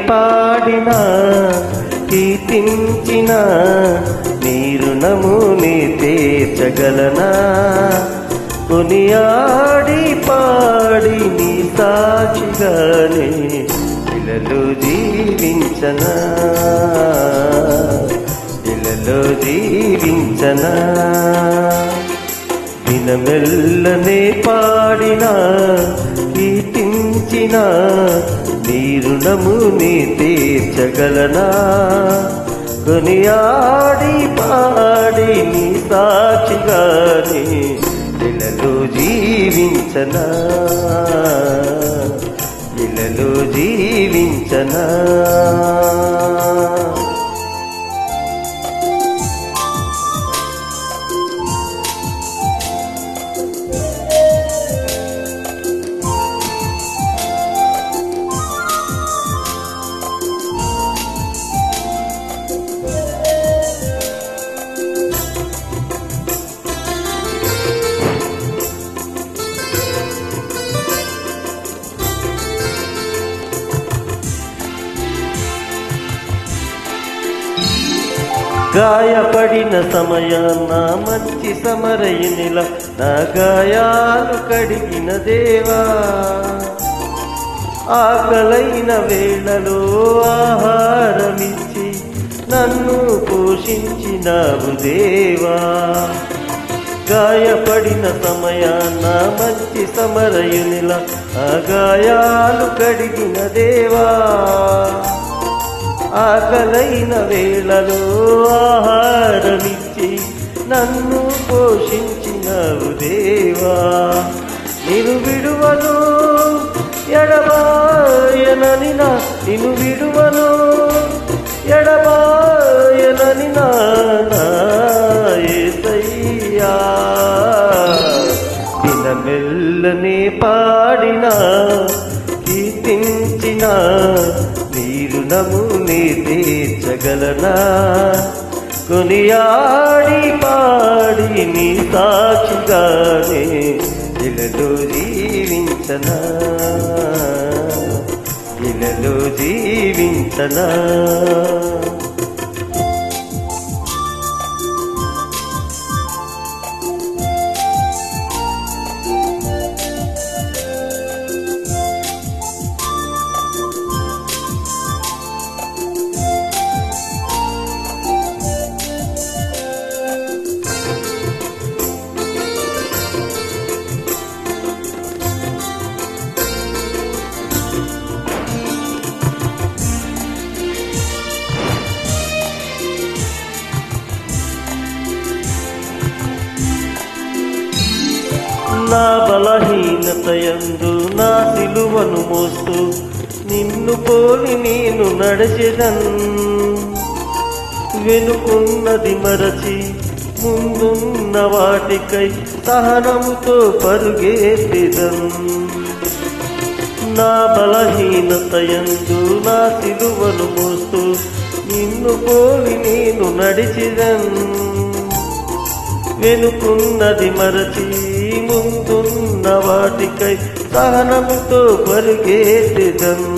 పాడిన కీర్తించిన నీ రుణముని తీర్చగలనా కొనియాడి పాడి నీ సాక్షిగానే ఇలలో జీవించనా ఇలలో జీవించనా దినమెల్లనే పాడిన కీర్తించిన నీ రుణముని తీర్చగలనా కొనియాడి పాడి నీ సాక్షిగానే ఇలలో జీవించనా ఇలలో జీవించనా గాయపడిన సమయాన మంచి సమరయునిలా నా గాయాలు కడిగిన దేవా ఆకలైన వేళలో ఆహారమిచ్చి నన్ను పోషించినావు దేవా గాయపడిన సమయాన మంచి సమరయునిలా నా గాయాలు కడిగిన దేవా ఆకలైన వేళలో ఆహారమిచ్చి నన్ను పోషించినవు దేవా నిన్ను విడువను ఎడబాయనని నిన్ను విడువను ఎడబాయనని నా యేసయ్యా దినమెల్లనే పాడినా కీర్తించిన నీ రుణముని తీర్చగలనా కొనియాడి పాడి నీ సాక్షిగానే ఇలలో జీవించనా ఇలలో జీవించనా నా బలహీనతయందు నా సిలువను మోస్తూ నిన్ను పోలి నేను నడిచెదన్ వెనుకున్నది మరచి ముందున్న వాటికై సహనముతో పరుగెత్తెదన్ నా బలహీనతయందు నా సిలువను మోస్తూ నిన్ను పోలి నేను నడిచెదన్ వెనుకున్నది మరచి ముందున్న వాటికై సహనముతో పరుగెత్తెదన్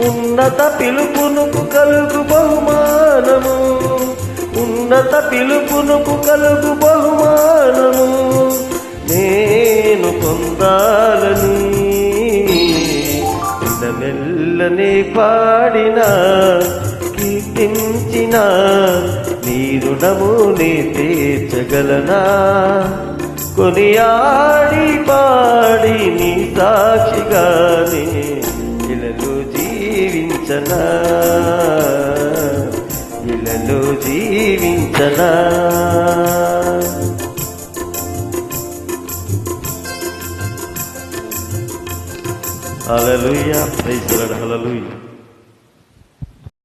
ఉన్నత పిలుపునకు కలుగు బహుమానము ఉన్నత పిలుపునకు కలుగు బహుమానము నేను పొందాలని మెల్లనే పాడిన కీర్తించిన నీ రుణముని తీర్చగలనా కొనియాడి పాడి నీ సాక్షిగానే ఇలలో జీవించనా ఇలలో జీవించనా hallelujah praise the Lord hallelujah